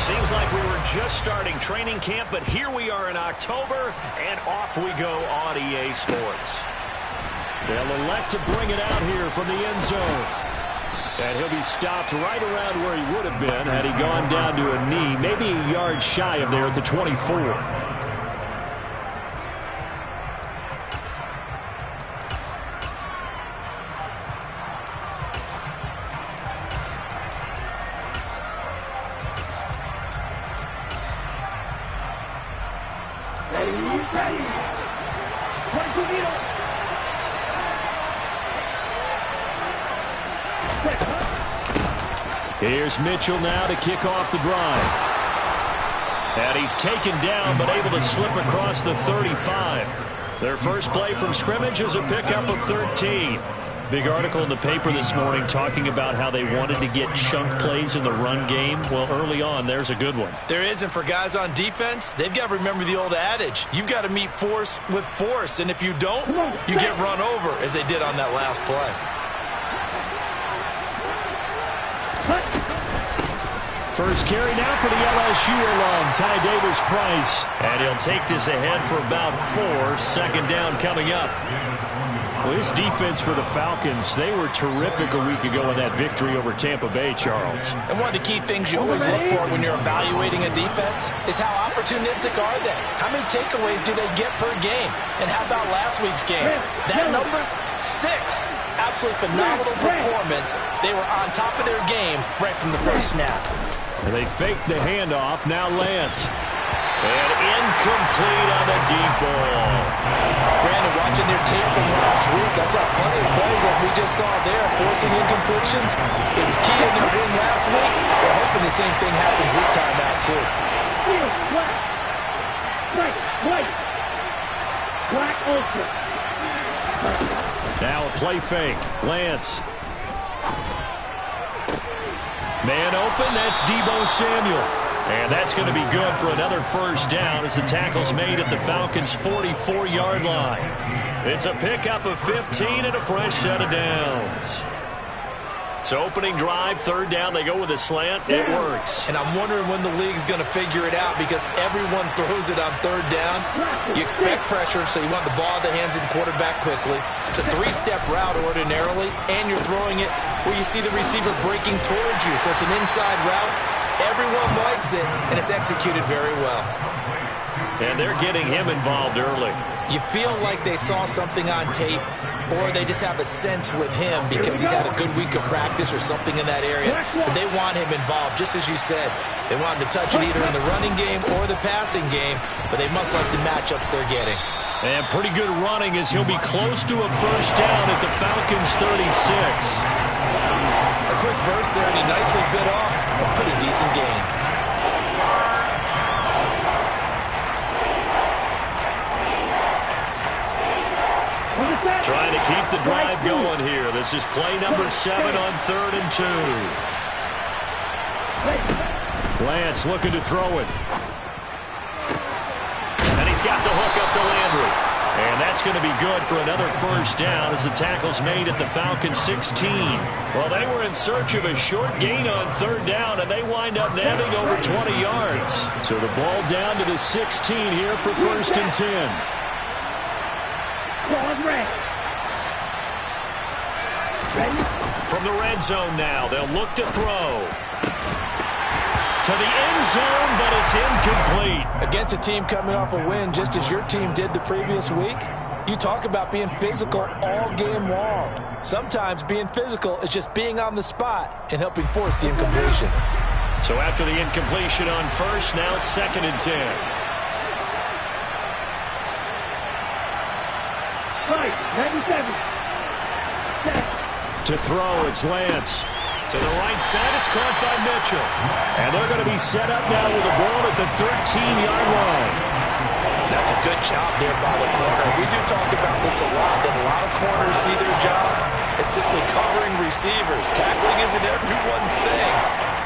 Seems like we were just starting training camp, but here we are in October, and off we go on EA Sports. They'll elect to bring it out here from the end zone. And he'll be stopped right around where he would have been had he gone down to a knee, maybe a yard shy of there at the 24. Here's Mitchell now to kick off the drive. And he's taken down but able to slip across the 35. Their first play from scrimmage is a pickup of 13. Big article in the paper this morning talking about how they wanted to get chunk plays in the run game. Well, early on, there's a good one. There is, and for guys on defense, they've got to remember the old adage. You've got to meet force with force, and if you don't, you get run over, as they did on that last play. First carry now for the LSU alum, Ty Davis-Price. And he'll take this ahead for about 4. Second down coming up. Well, this defense for the Falcons, they were terrific a week ago in that victory over Tampa Bay, Charles. And one of the key things you always look for when you're evaluating a defense is how opportunistic are they? How many takeaways do they get per game? And how about last week's game? That number, 6. Absolutely phenomenal performance. They were on top of their game right from the first snap. And they faked the handoff. Now Lance. And incomplete on the deep ball. Brandon, watching their tape from last week, I saw plenty of plays like we just saw there, forcing incompletions. It was key in their win last week. They're hoping the same thing happens this time out, too. Black ultra. Now a play fake. Lance. Man open, that's Deebo Samuel. And that's going to be good for another first down as the tackle's made at the Falcons' 44-yard line. It's a pickup of 15 and a fresh set of downs. So opening drive, third down, they go with a slant. It works. And I'm wondering when the league's going to figure it out because everyone throws it on third down. You expect pressure, so you want the ball in the hands of the quarterback quickly. It's a 3-step route ordinarily, and you're throwing it where you see the receiver breaking towards you. So it's an inside route. Everyone likes it, and it's executed very well. And they're getting him involved early. You feel like they saw something on tape, or they just have a sense with him because he's had a good week of practice or something in that area. But they want him involved, just as you said. They want him to touch it either in the running game or the passing game, but they must like the matchups they're getting. And pretty good running as he'll be close to a first down at the Falcons' 36. A quick burst there, and he nicely bit off a pretty decent gain. Trying to keep the drive going here. This is play number 7 on 3rd and 2. Lance looking to throw it. And he's got the hook up to Landry. And that's going to be good for another first down as the tackle's made at the Falcons' 16. Well, they were in search of a short gain on third down, and they wind up nabbing over 20 yards. So the ball down to the 16 here for 1st and 10. From the red zone now, they'll look to throw. To the end zone, but it's incomplete. Against a team coming off a win, just as your team did the previous week, you talk about being physical all game long. Sometimes being physical is just being on the spot and helping force the incompletion. So after the incompletion on first, now 2nd and 10. Right, 97. To throw, it's Lance. To the right side, it's caught by Mitchell. And they're going to be set up now with the ball at the 13-yard line. That's a good job there by the corner. We do talk about this a lot, that a lot of corners see their job as simply covering receivers. Tackling isn't everyone's thing.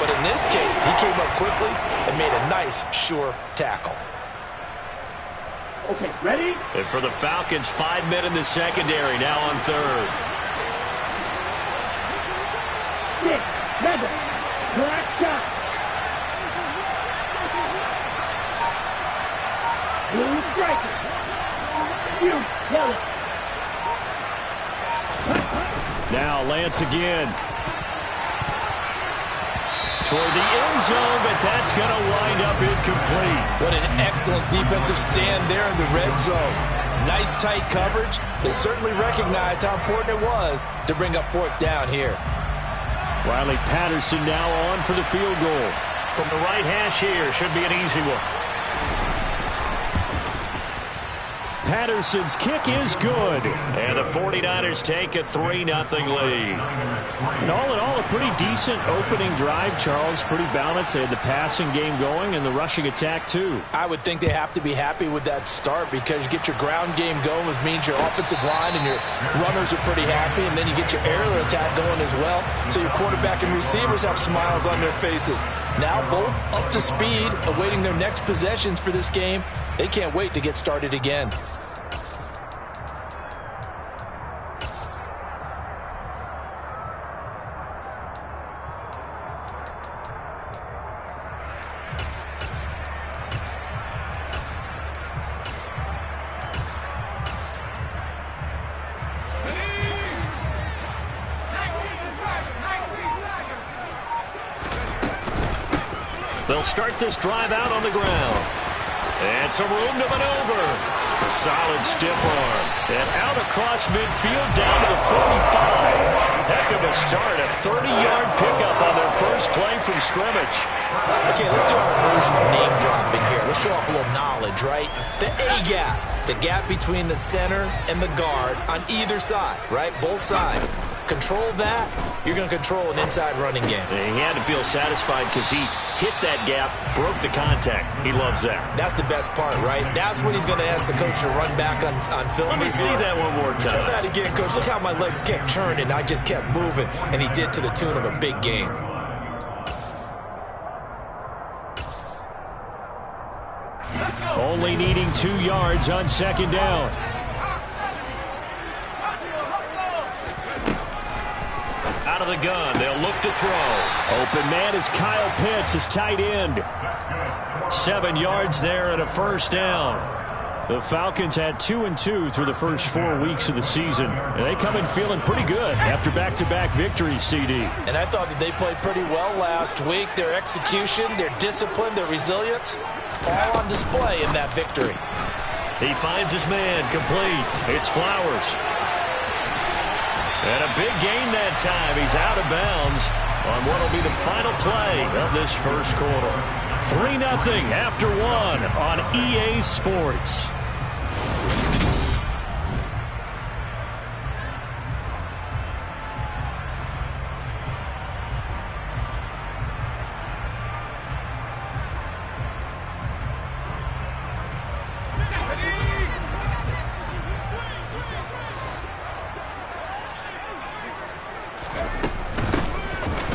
But in this case, he came up quickly and made a nice, sure tackle. Okay, ready? And for the Falcons, 5 men in the secondary, now on 3rd. Black shot. Refuse. Yellow. Now Lance again. Toward the end zone, but that's going to wind up incomplete. What an excellent defensive stand there in the red zone. Nice tight coverage. They certainly recognized how important it was to bring up fourth down here. Riley Patterson now on for the field goal. From the right hash here, should be an easy one. Patterson's kick is good. And the 49ers take a 3-0 lead. And all in all, a pretty decent opening drive, Charles. Pretty balanced. They had the passing game going and the rushing attack, too. I would think they have to be happy with that start because you get your ground game going, which means your offensive line and your runners are pretty happy, and then you get your aerial attack going as well. So your quarterback and receivers have smiles on their faces. Now both up to speed, awaiting their next possessions for this game. They can't wait to get started again. They'll start this drive out on the ground. And some room to maneuver. A solid stiff arm. And out across midfield down to the 45. Heck of a start. A 30-yard pickup on their first play from scrimmage. Okay, let's do our version of name dropping here. Let's show off a little knowledge, right? The A-gap. The gap between the center and the guard on either side, right? Both sides. Control that, you're going to control an inside running game. And he had to feel satisfied because he hit that gap, broke the contact. He loves that. That's the best part, right? That's when he's going to ask the coach to run back on film. Let me see that one more time. Do that again, coach. Look how my legs kept churning. I just kept moving, and he did to the tune of a big game. Only needing 2 yards on second down. Out of the gun, they'll look to throw. Open man is Kyle Pitts, his tight end. 7 yards there and a first down. The Falcons had 2-2 through the first 4 weeks of the season. And they come in feeling pretty good after back-to-back victories, CD. And I thought that they played pretty well last week. Their execution, their discipline, their resilience, all on display in that victory. He finds his man, complete. It's Flowers. And a big gain that time. He's out of bounds on what will be the final play of this first quarter. 3-0 after 1 on EA Sports.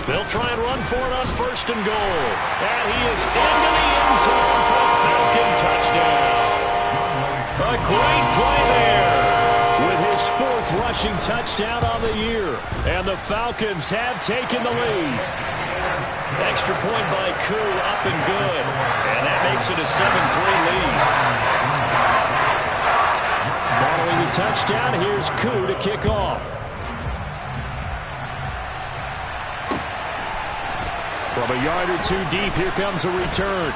They'll try and run for it on first and goal. And he is into the end zone for a Falcon touchdown. A great play there with his 4th rushing touchdown on the year. And the Falcons have taken the lead. Extra point by Koo, up and good. And that makes it a 7-3 lead. Following the touchdown, here's Koo to kick off. From a yard or 2 deep, here comes a return.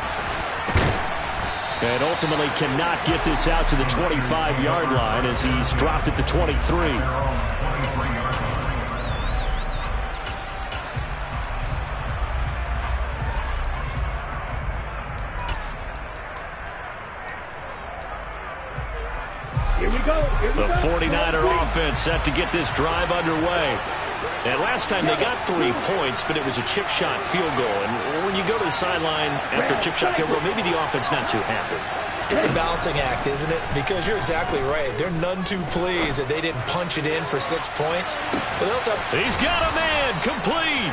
And ultimately cannot get this out to the 25-yard line as he's dropped at the 23. Here we go. The 49er offense set to get this drive underway. And last time they got 3 points, but it was a chip shot field goal. And when you go to the sideline after a chip shot field goal, maybe the offense not too happy. It's a balancing act, isn't it? Because you're exactly right. They're none too pleased that they didn't punch it in for 6 points. But they also he's got a man, complete.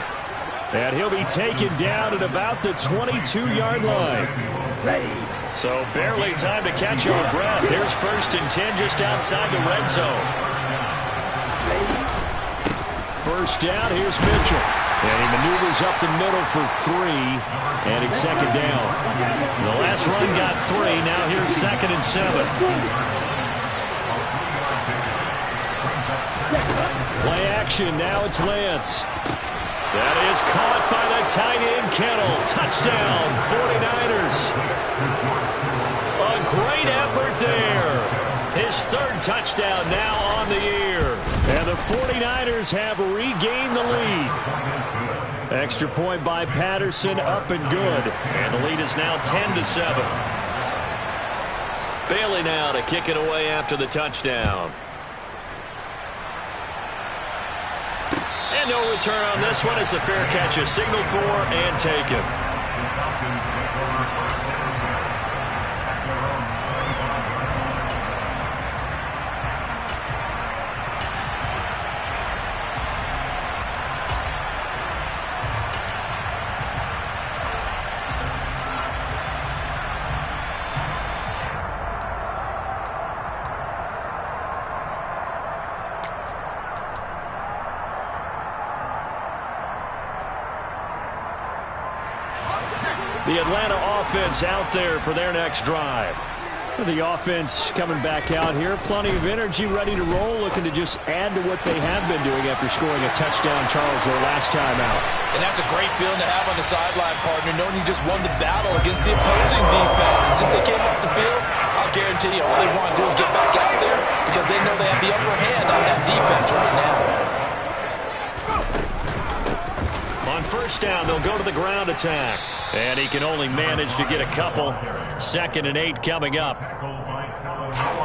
And he'll be taken down at about the 22-yard line. Ready. So barely time to catch your breath. Here's 1st and 10 just outside the red zone. First down, here's Mitchell. And he maneuvers up the middle for 3, and it's second down. The last run got 3, now here's 2nd and 7. Play action. Now it's Lance. That is caught by the tight end, Kittle. Touchdown, 49ers. A great effort there. His third touchdown now on the year. And the 49ers have regained the lead. Extra point by Patterson, up and good. And the lead is now 10-7. Bailey now to kick it away after the touchdown. And no return on this one as the fair catch is signaled for and taken. The Atlanta offense out there for their next drive. The offense coming back out here. Plenty of energy, ready to roll, looking to just add to what they have been doing after scoring a touchdown, Charles, their last time out. And that's a great feeling to have on the sideline, partner, knowing you just won the battle against the opposing defense. And since they came off the field, I'll guarantee you all they want to do is get back out there because they know they have the upper hand on that defense right now. On first down, they'll go to the ground attack. And he can only manage to get a couple. 2nd and 8 coming up.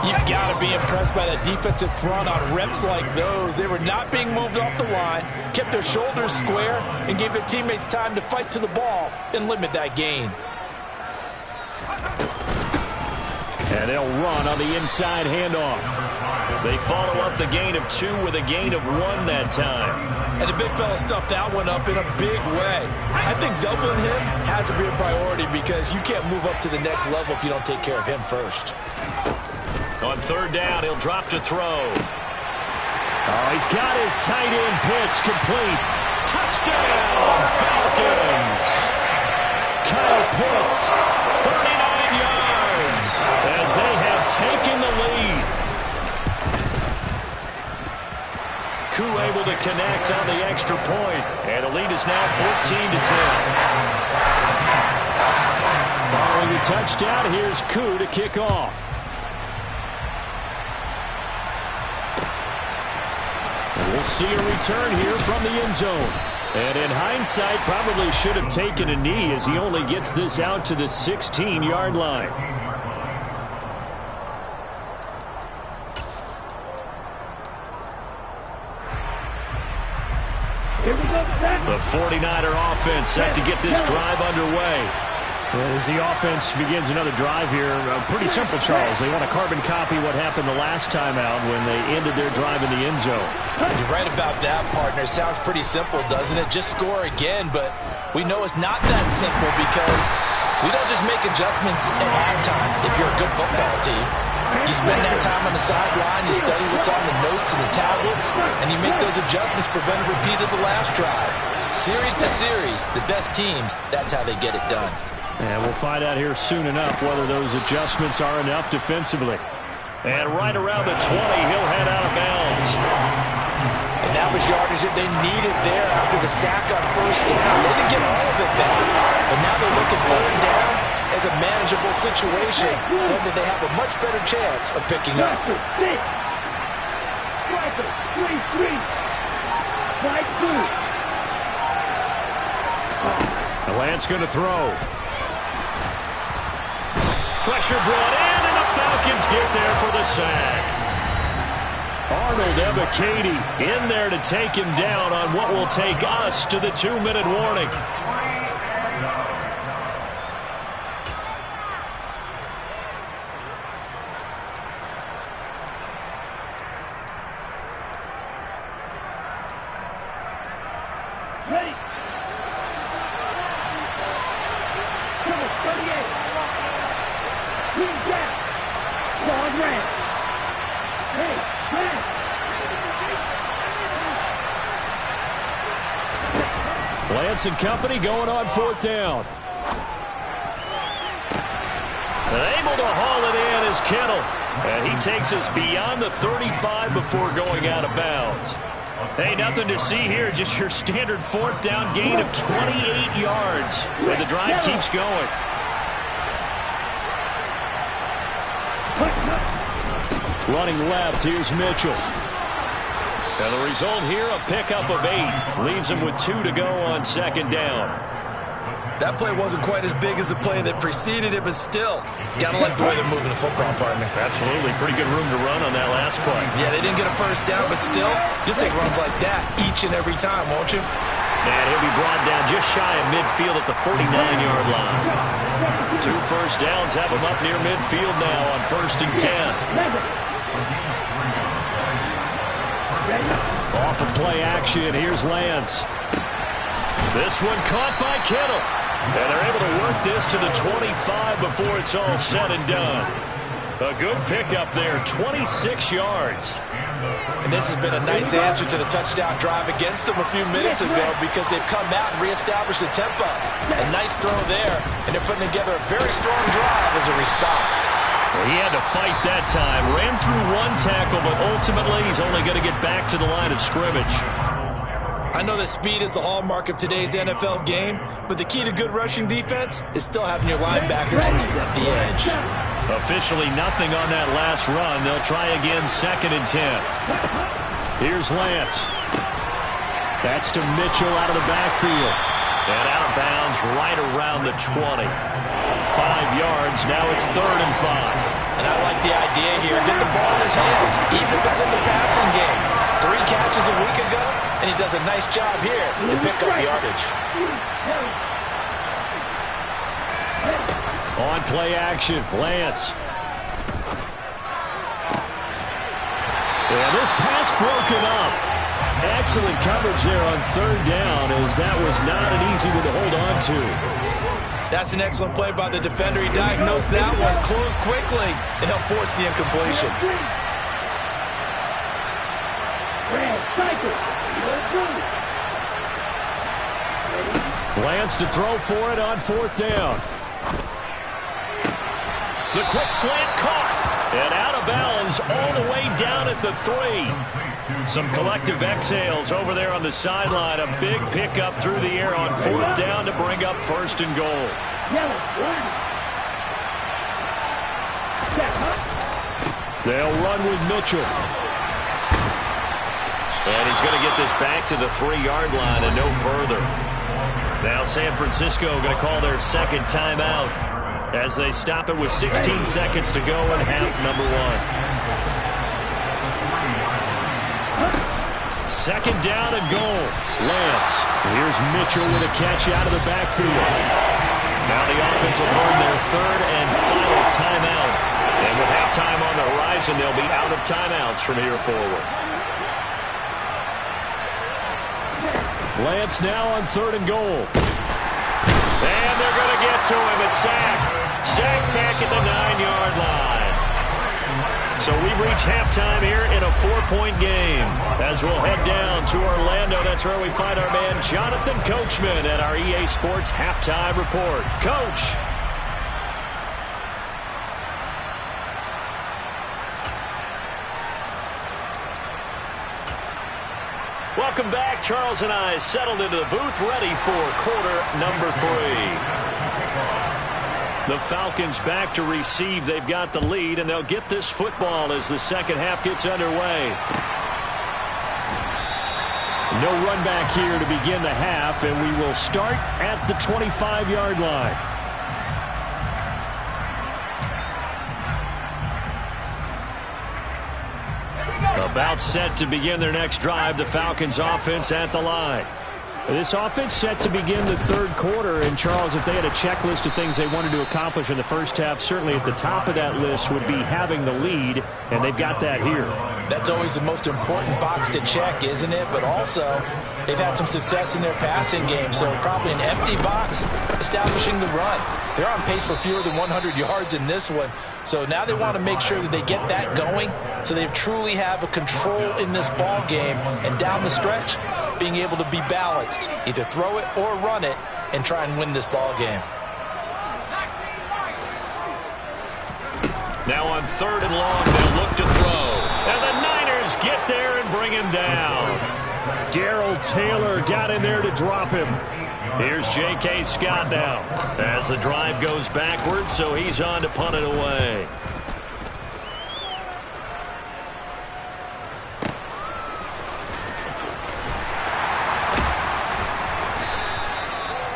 You've got to be impressed by that defensive front on reps like those. They were not being moved off the line, kept their shoulders square, and gave their teammates time to fight to the ball and limit that gain. And they'll run on the inside handoff. They follow up the gain of 2 with a gain of 1 that time. And the big fella stuffed that one up in a big way. I think doubling him has to be a priority because you can't move up to the next level if you don't take care of him first. On third down, he'll drop to throw. Oh, he's got his tight end pitch complete. Touchdown, Falcons! Kyle Pitts, 39 yards as they have taken the lead. Koo able to connect on the extra point, and the lead is now 14-10. Following the touchdown, here's Koo to kick off. And we'll see a return here from the end zone. And in hindsight, probably should have taken a knee as he only gets this out to the 16-yard line. The 49er offense set to get this drive underway. As the offense begins another drive here, pretty simple, Charles. They want to carbon copy what happened the last time out when they ended their drive in the end zone. You're right about that, partner. Sounds pretty simple, doesn't it? Just score again, but we know it's not that simple because we don't just make adjustments at halftime if you're a good football team. You spend that time on the sideline, you study what's on the notes and the tablets, and you make those adjustments, prevent a repeat of the last drive. Series to series, the best teams, that's how they get it done. And we'll find out here soon enough whether those adjustments are enough defensively. And right around the 20, he'll head out of bounds. And that was yardage that they needed there after the sack on first down. They didn't get all of it back, but now they're looking third down as a manageable situation, knowing that they have a much better chance of picking up. Lance going to throw. Pressure brought in, and the Falcons get there for the sack. Arnold Ebiketie in there to take him down on what will take us to the 2-minute warning. Ready. Come on, 38. Green back. Long red. Hey, red. Lance and company going on fourth down. Able to haul it in is Kittle. And he takes us beyond the 35 before going out of bounds. Hey, nothing to see here. Just your standard fourth down gain of 28 yards. And the drive keeps going. Running left, here's Mitchell. And the result here, a pickup of 8. Leaves him with 2 to go on second down. That play wasn't quite as big as the play that preceded it, but still, gotta like the way they're moving the football, partner. Absolutely. Pretty good room to run on that last play. Yeah, they didn't get a first down, but still, you'll take runs like that each and every time, won't you? And he'll be brought down just shy of midfield at the 49-yard line. 2 first downs have him up near midfield now on 1st and 10. Off of play action, here's Lance. This one caught by Kittle. And they're able to work this to the 25 before it's all said and done. A good pickup there, 26 yards. And this has been a nice answer to the touchdown drive against them a few minutes ago because they've come out and reestablished the tempo. A nice throw there, and they're putting together a very strong drive as a response. Well, he had to fight that time. Ran through 1 tackle, but ultimately he's only going to get back to the line of scrimmage. I know that speed is the hallmark of today's NFL game, but the key to good rushing defense is still having your linebackers set the edge. Officially nothing on that last run. They'll try again 2nd and 10. Here's Lance. That's to Mitchell out of the backfield. And out of bounds right around the 20. 5 yards. Now it's 3rd and 5. And I like the idea here. Get the ball in his hands, even if it's in the passing game. 3 catches a week ago, and he does a nice job here to pick up yardage. On play action, Lance. And this pass broken up. Excellent coverage there on 3rd down, as that was not an easy one to hold on to. That's an excellent play by the defender. He diagnosed that one, closed quickly, and helped force the incompletion. Lance to throw for it on 4th down. The quick slant caught. And out of bounds all the way down at the 3. Some collective exhales over there on the sideline. A big pickup through the air on 4th down to bring up 1st and goal. They'll run with Mitchell. And he's going to get this back to the 3-yard line and no further. Now San Francisco going to call their 2nd timeout as they stop it with 16 seconds to go in half number 1. 2nd down and goal. Lance. Here's Mitchell with a catch out of the backfield. Now the offense will burn their 3rd and final timeout. And with halftime on the horizon, they'll be out of timeouts from here forward. Lance now on 3rd and goal. And they're going to get to him. A sack. Sack back at the 9-yard line. So we've reached halftime here in a 4-point game. As we'll head down to Orlando, that's where we find our man Jonathan Coachman at our EA Sports Halftime Report. Coach. Welcome back. Charles and I settled into the booth, ready for quarter number 3. The Falcons back to receive. They've got the lead, and they'll get this football as the second half gets underway. No run back here to begin the half, and we will start at the 25-yard line. About set to begin their next drive, the Falcons offense at the line. This offense set to begin the 3rd quarter, and Charles, if they had a checklist of things they wanted to accomplish in the first half, certainly at the top of that list would be having the lead, and they've got that here. That's always the most important box to check, isn't it? But also, they've had some success in their passing game, so probably an empty box establishing the run. They're on pace for fewer than 100 yards in this one, so now they want to make sure that they get that going so they truly have a control in this ball game, and down the stretch, being able to be balanced, either throw it or run it, and try and win this ball game. Now on 3rd and long, they'll look to throw. And the Niners get there and bring him down. Darrell Taylor got in there to drop him. Here's J.K. Scott now as the drive goes backwards, so he's on to punt it away.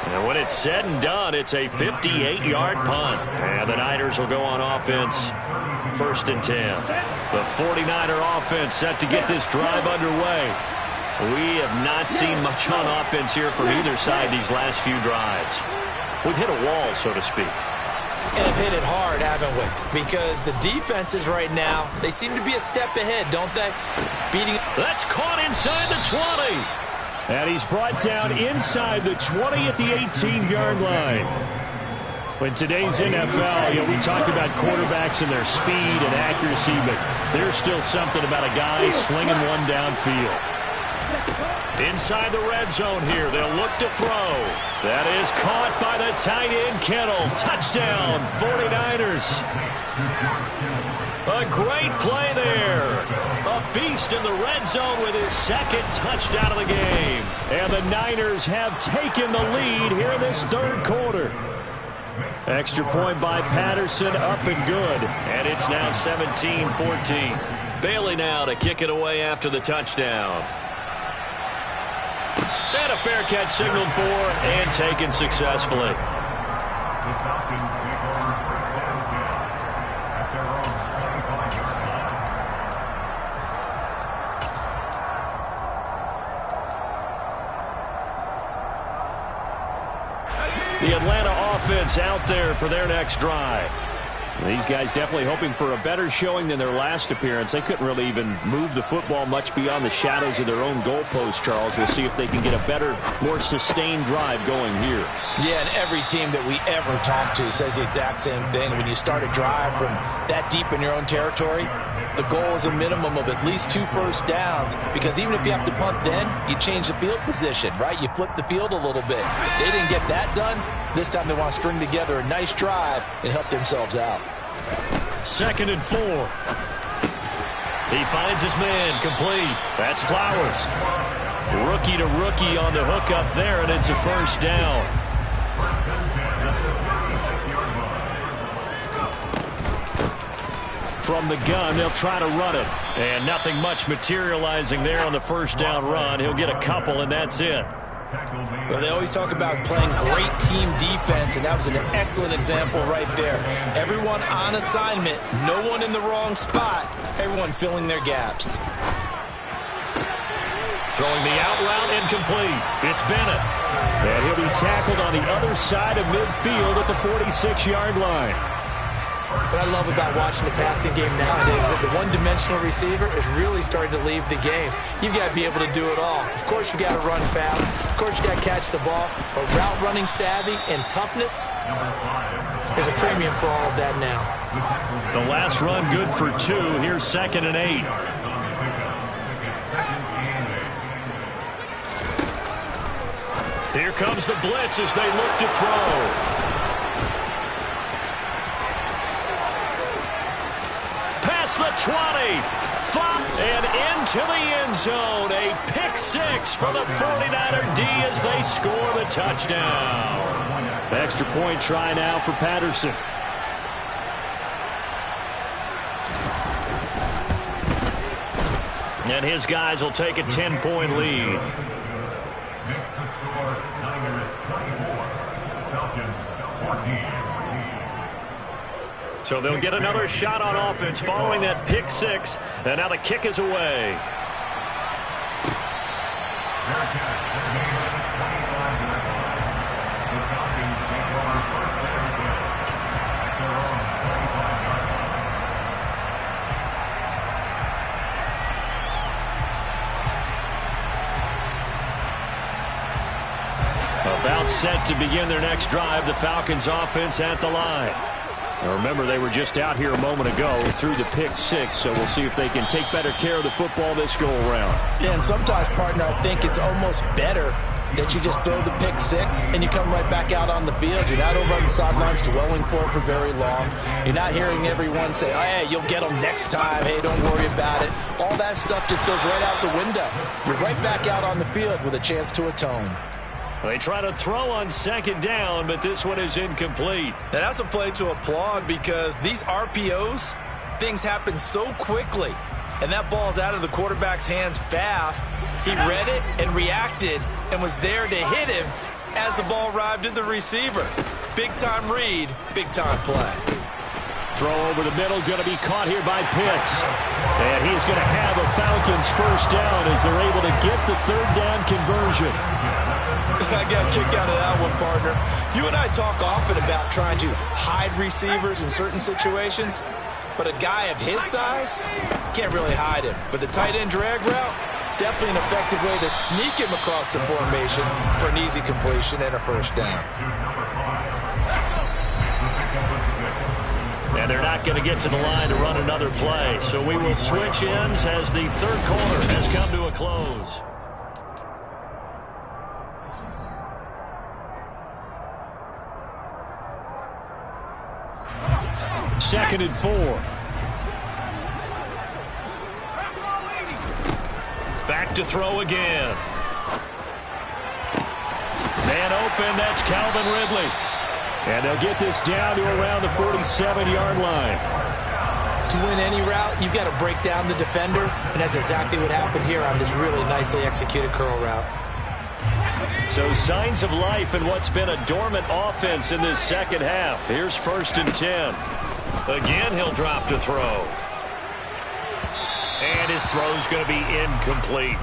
And when it's said and done, it's a 58-yard punt. And the Niners will go on offense, 1st and 10. The 49er offense set to get this drive underway. We have not seen much on offense here from either side these last few drives. We've hit a wall, so to speak. And have hit it hard, haven't we? Because the defenses right now, they seem to be a step ahead, don't they? That's caught inside the 20. And he's brought down inside the 20 at the 18-yard line. In today's NFL, we talk about quarterbacks and their speed and accuracy, but there's still something about a guy slinging one downfield. Inside the red zone here, they'll look to throw. That is caught by the tight end, Kittle. Touchdown, 49ers. A great play there. A beast in the red zone with his 2nd touchdown of the game. And the Niners have taken the lead here in this 3rd quarter. Extra point by Patterson, up and good. And it's now 17-14. Bailey now to kick it away after the touchdown. And a fair catch signaled for and taken successfully. The Atlanta offense out there for their next drive. These guys definitely hoping for a better showing than their last appearance. They couldn't really even move the football much beyond the shadows of their own goalpost, Charles. We'll see if they can get a better, more sustained drive going here. Yeah, and every team that we ever talk to says the exact same thing. When you start a drive from that deep in your own territory, the goal is a minimum of at least 2 first downs, because even if you have to punt then, you change the field position, right? You flip the field a little bit. They didn't get that done. This time they want to string together a nice drive and help themselves out. 2nd and 4. He finds his man, complete. That's Flowers. Rookie to rookie on the hook up there, and it's a 1st down. From the gun, they'll try to run it. And nothing much materializing there on the 1st down run. He'll get a couple, and that's it. Well, they always talk about playing great team defense, and that was an excellent example right there. Everyone on assignment, no one in the wrong spot, everyone filling their gaps. Throwing the out route incomplete. It's Bennett. And he'll be tackled on the other side of midfield at the 46-yard line. What I love about watching the passing game nowadays is that the one-dimensional receiver is really starting to leave the game. You've got to be able to do it all. Of course, you got to run fast. Of course, you got to catch the ball. But route running savvy and toughness, there's a premium for all of that now. The last run good for 2. Here's 2nd and 8. Here comes the blitz as they look to throw. The 20, flop, and into the end zone. A pick 6 for the 49er D as they score the touchdown. Extra point try now for Patterson. And his guys will take a 10-point lead. Next to score, Niners 24, Falcons 14. So they'll get another shot on offense following that pick 6. And now the kick is away. About set to begin their next drive. The Falcons offense at the line. Now remember, they were just out here a moment ago through the pick six, so we'll see if they can take better care of the football this go-around. Yeah, and sometimes, partner, I think it's almost better that you just throw the pick six and you come right back out on the field. You're not over on the sidelines dwelling for it for very long. You're not hearing everyone say, oh, hey, you'll get them next time. Hey, don't worry about it. All that stuff just goes right out the window. You're right back out on the field with a chance to atone. They try to throw on second down, but this one is incomplete. And that's a play to applaud because these RPOs, things happen so quickly. And that ball's out of the quarterback's hands fast. He read it and reacted and was there to hit him as the ball arrived at the receiver. Big-time read, big-time play. Throw over the middle, going to be caught here by Pitts. And he is going to have a Falcons first down as they're able to get the third down conversion. I got a kick out of that one, partner. You and I talk often about trying to hide receivers in certain situations, but a guy of his size can't really hide him. But the tight end drag route, definitely an effective way to sneak him across the formation for an easy completion and a first down. And they're not going to get to the line to run another play, so we will switch ends as the third quarter has come to a close. Second and 4. Back to throw again. Man open, that's Calvin Ridley. And they'll get this down to around the 47-yard line. To win any route, you've got to break down the defender, and that's exactly what happened here on this really nicely executed curl route. So signs of life in what's been a dormant offense in this second half. Here's 1st and 10. Again, he'll drop to throw. And his throw's going to be incomplete.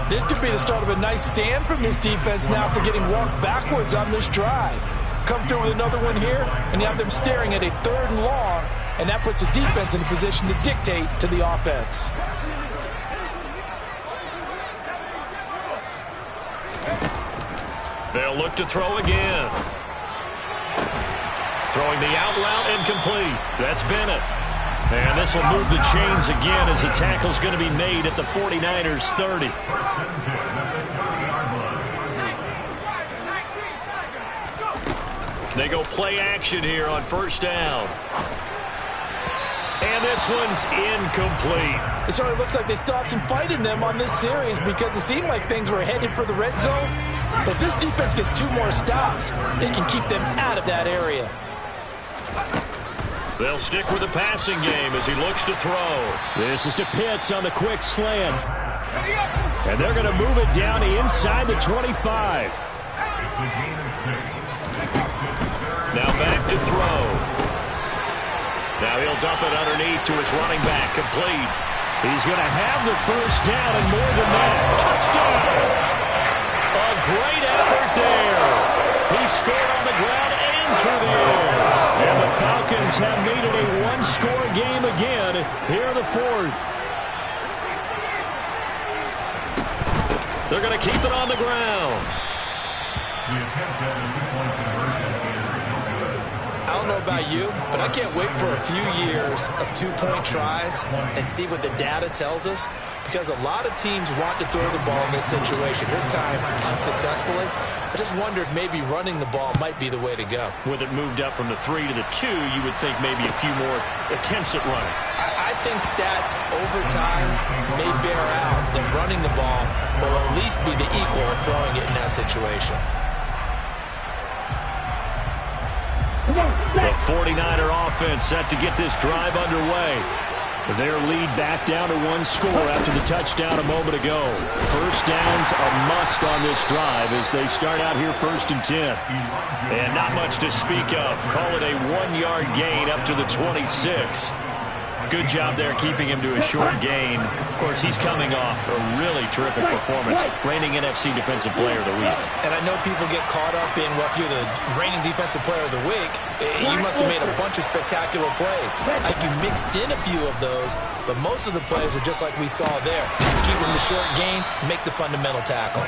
This could be the start of a nice stand from this defense now for getting walked backwards on this drive. Come through with another one here, and you have them staring at a 3rd and long, and that puts the defense in a position to dictate to the offense. They'll look to throw again. Throwing the out route incomplete. That's Bennett. And this will move the chains again as the tackle's going to be made at the 49ers 30. They go play action here on first down. And this one's incomplete. It certainly looks like they still have some fight in them on this series because it seemed like things were headed for the red zone. But if this defense gets 2 more stops, they can keep them out of that area. They'll stick with the passing game as he looks to throw. This is to Pitts on the quick slant. And they're going to move it down to inside the 25. Now back to throw. Now he'll dump it underneath to his running back, complete. He's going to have the first down and more than that. Touchdown! A great effort there. He scored on the ground and through the air. And the Falcons have made it a one-score game again here in the 4th. They're going to keep it on the ground. I don't know about you, but I can't wait for a few years of 2-point tries and see what the data tells us, because a lot of teams want to throw the ball in this situation, this time unsuccessfully. I just wonder if maybe running the ball might be the way to go. With it moved up from the 3 to the 2, you would think maybe a few more attempts at running. I think stats over time may bear out that running the ball will at least be the equal of throwing it in that situation. The 49er offense set to get this drive underway. Their lead back down to 1 score after the touchdown a moment ago. First down's a must on this drive as they start out here 1st and 10. And not much to speak of. Call it a 1-yard gain up to the 26. Good job there keeping him to a short gain. Of course, he's coming off a really terrific performance. Reigning NFC Defensive Player of the Week. And I know people get caught up in, well, if you're the reigning Defensive Player of the Week, you must have made a bunch of spectacular plays. Like you mixed in a few of those, but most of the plays are just like we saw there. Keep them to short gains, make the fundamental tackle.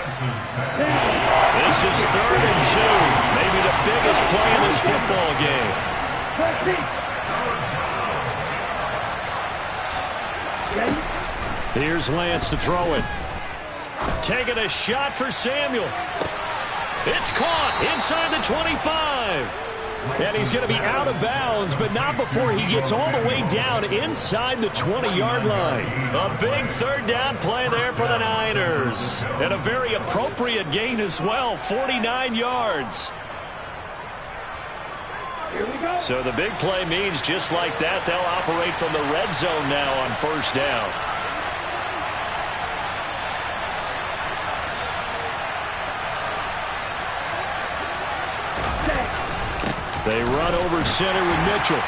This is 3rd and 2. Maybe the biggest play in this football game. Here's Lance to throw it. Taking a shot for Samuel. It's caught inside the 25. And he's going to be out of bounds, but not before he gets all the way down inside the 20-yard line. A big third down play there for the Niners. And a very appropriate gain as well, 49 yards. So the big play means just like that, they'll operate from the red zone now on first down. They run over center with Mitchell.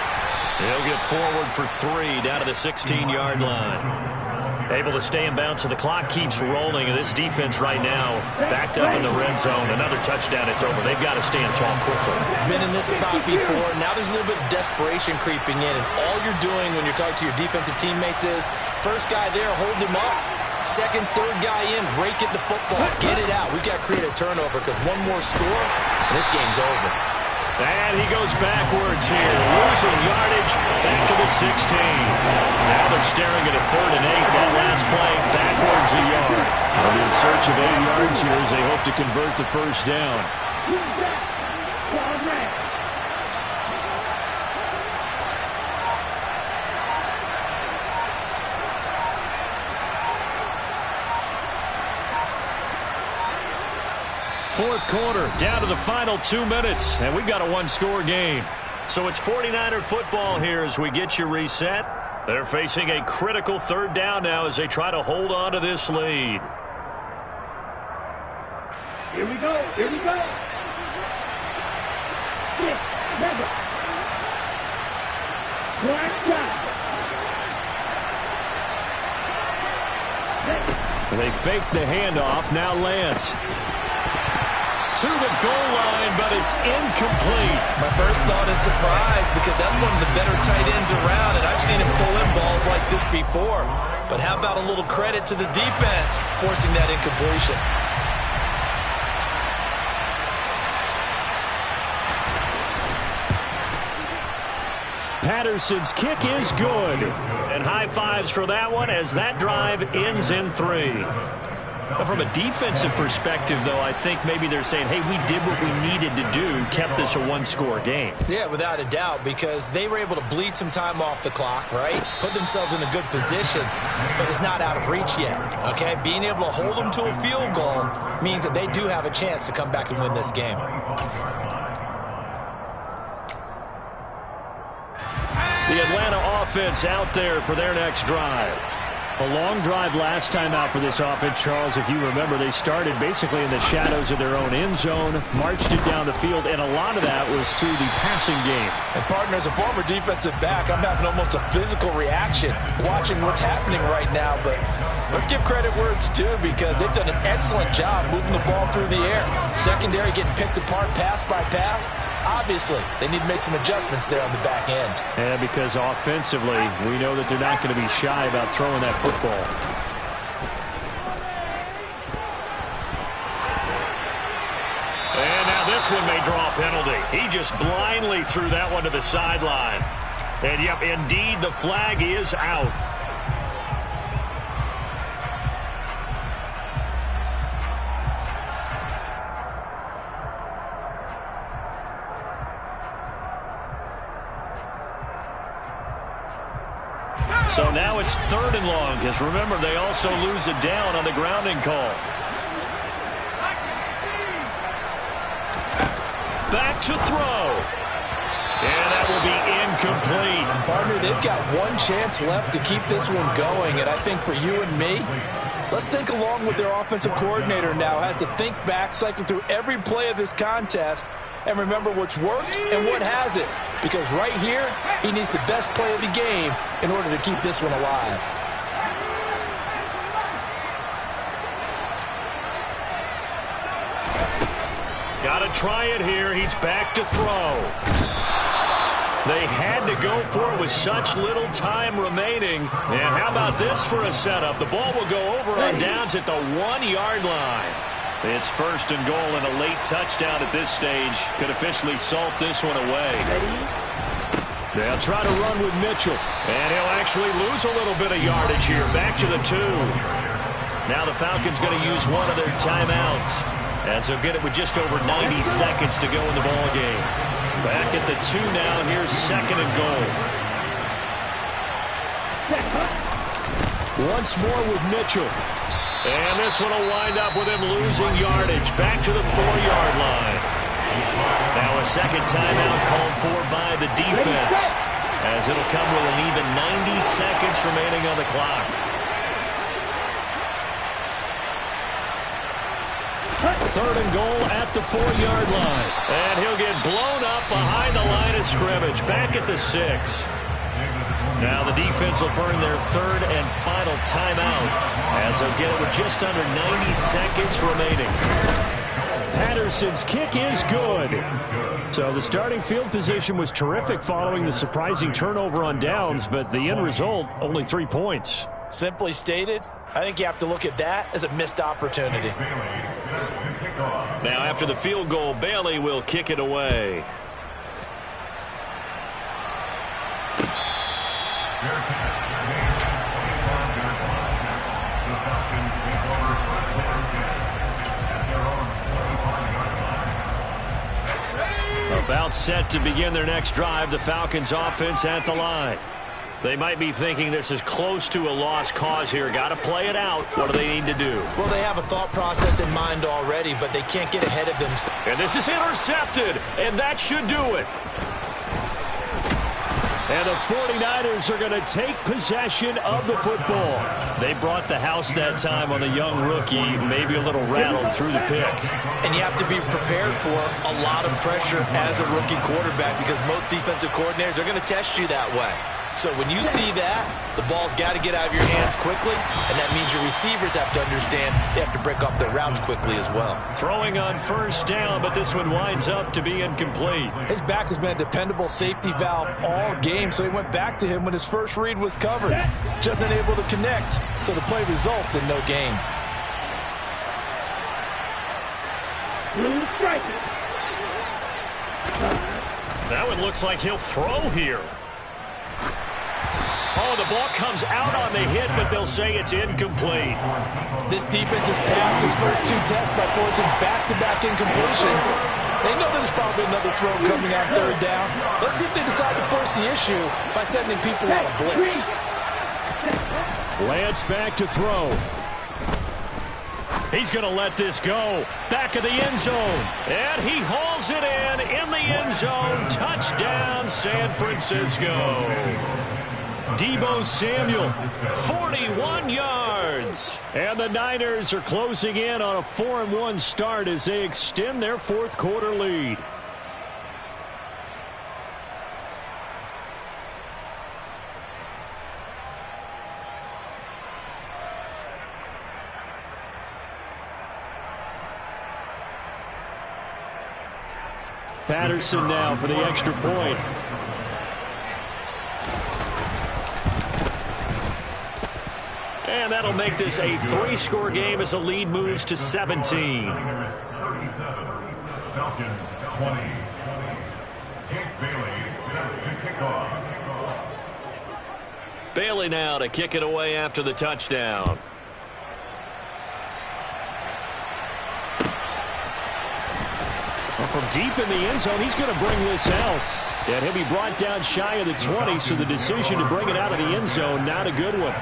He'll get forward for 3 down to the 16-yard line. Able to stay in bounds, so the clock keeps rolling. And this defense right now backed up in the red zone. Another touchdown, it's over. They've got to stand tall quickly. Been in this spot before. Now there's a little bit of desperation creeping in. And all you're doing when you're talking to your defensive teammates is, first guy there, hold him up. Second, third guy in, rake at the football. Get it out. We've got to create a turnover because one more score, and this game's over. And he goes backwards here, losing yardage back to the 16. Now they're staring at a 3rd and 8. That last play backwards a yard. They'll be in search of 8 yards here as they hope to convert the first down. Fourth quarter, down to the final 2 minutes, and we've got a 1-score game. So it's 49er football here as we get you reset. They're facing a critical 3rd down now as they try to hold on to this lead. Here we go. Here we go. 6, 7. Black shot. They fake the handoff. Now Lance. To the goal line, but it's incomplete. My first thought is surprise because that's one of the better tight ends around, and I've seen him pull in balls like this before. But how about a little credit to the defense forcing that incompletion? Patterson's kick is good. And high fives for that one as that drive ends in 3. From a defensive perspective, though, I think maybe they're saying, hey, we did what we needed to do, kept this a 1-score game. Yeah, without a doubt, because they were able to bleed some time off the clock, right? Put themselves in a good position, but it's not out of reach yet, okay? Being able to hold them to a field goal means that they do have a chance to come back and win this game. The Atlanta offense out there for their next drive. A long drive last time out for this offense, Charles. If you remember, they started basically in the shadows of their own end zone, marched it down the field, and a lot of that was through the passing game. And, partner, as a former defensive back, I'm having almost a physical reaction watching what's happening right now. But let's give credit where it's due because they've done an excellent job moving the ball through the air. Secondary getting picked apart pass by pass. Obviously, they need to make some adjustments there on the back end. And because offensively, we know that they're not going to be shy about throwing that football. And now this one may draw a penalty. He just blindly threw that one to the sideline. And, yep, indeed, the flag is out. So now it's 3rd and long, because remember, they also lose it down on the grounding call. Back to throw. And that will be incomplete. Partner, they've got one chance left to keep this one going, and I think for you and me, let's think along with their offensive coordinator now. Has to think back, cycle through every play of this contest, and remember what's worked and what hasn't. Because right here, he needs the best play of the game in order to keep this one alive. Got to try it here. He's back to throw. They had to go for it with such little time remaining. And how about this for a setup? The ball will go over on downs at the 1-yard line. It's 1st and goal, and a late touchdown at this stage could officially salt this one away. Ready? They'll try to run with Mitchell. And he'll actually lose a little bit of yardage here. Back to the 2. Now the Falcons going to use one of their timeouts, as they'll get it with just over 90 seconds to go in the ball game. Back at the 2 now. Here's 2nd and goal. Once more with Mitchell. And this one will wind up with him losing yardage. Back to the 4-yard line. Now a second timeout called for by the defense, as it'll come with an even 90 seconds remaining on the clock. Third and goal at the 4-yard line. And he'll get blown up behind the line of scrimmage. Back at the 6. Now the defense will burn their 3rd and final timeout, as they'll get it with just under 90 seconds remaining. Patterson's kick is good. So the starting field position was terrific following the surprising turnover on downs, but the end result, only 3 points. Simply stated, I think you have to look at that as a missed opportunity. Now after the field goal, Bailey will kick it away. About set to begin their next drive, the Falcons offense at the line. They might be thinking this is close to a lost cause here. Got to play it out. What do they need to do? Well, they have a thought process in mind already, but they can't get ahead of themselves. And this is intercepted, and that should do it. And the 49ers are going to take possession of the football. They brought the house that time on the young rookie, maybe a little rattled through the pick. And you have to be prepared for a lot of pressure as a rookie quarterback, because most defensive coordinators are going to test you that way. So when you see that, the ball's got to get out of your hands quickly, and that means your receivers have to understand they have to break up their routes quickly as well. Throwing on first down, but this one winds up to be incomplete. His back has been a dependable safety valve all game, so he went back to him when his first read was covered. Just unable to connect, so the play results in no gain. That one looks like he'll throw here. Oh, the ball comes out on the hit, but they'll say it's incomplete. This defense has passed its first 2 tests by forcing back-to-back incompletions. They know there's probably another throw coming on 3rd down. Let's see if they decide to force the issue by sending people on a blitz. Lance back to throw. He's going to let this go. Back of the end zone. And he hauls it in the end zone. Touchdown, San Francisco. Deebo Samuel, 41 yards. And the Niners are closing in on a 4-1 start as they extend their 4th quarter lead. Patterson now for the extra point. And that'll make this a 3-score game as the lead moves to 17. Falcons 20. Jake Bailey set to kick off. Bailey now to kick it away after the touchdown. Well, from deep in the end zone, he's going to bring this out. And he'll be brought down shy of the 20, so the decision to bring it out of the end zone, not a good one.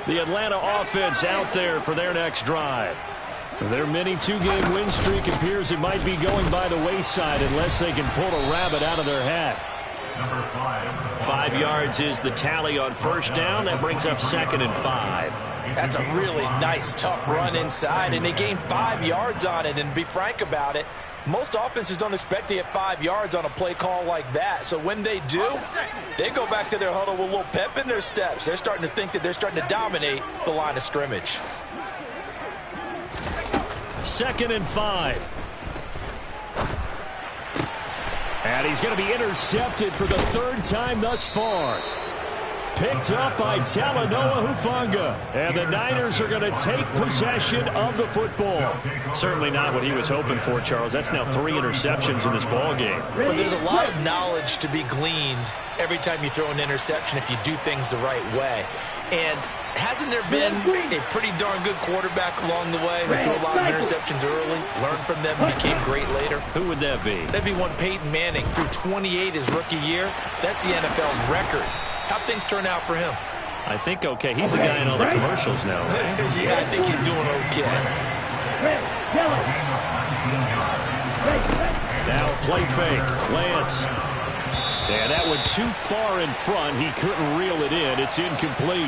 The Atlanta offense out there for their next drive. Their mini 2-game win streak appears it might be going by the wayside unless they can pull a rabbit out of their hat. 5 yards is the tally on first down. That brings up 2nd and 5. That's a really nice, tough run inside, and they gained 5 yards on it. And to be frank about it, most offenses don't expect to get 5 yards on a play call like that. So when they do, they go back to their huddle with a little pep in their steps. They're starting to think that they're starting to dominate the line of scrimmage. 2nd and 5. And he's going to be intercepted for the third time thus far. Picked up by Talanoa Hufanga. And the Niners are going to take possession of the football. Certainly not what he was hoping for, Charles. That's now 3 interceptions in this ball game. But there's a lot of knowledge to be gleaned every time you throw an interception if you do things the right way. And hasn't there been a pretty darn good quarterback along the way who threw a lot of interceptions early, learned from them, and became great later? Who would that be? That'd be one Peyton Manning, threw 28 his rookie year. That's the NFL record. How'd things turn out for him? I think okay. He's the guy in all the commercials now. Yeah, I think he's doing okay. Now play fake. Lance. And that went too far in front. He couldn't reel it in. It's incomplete.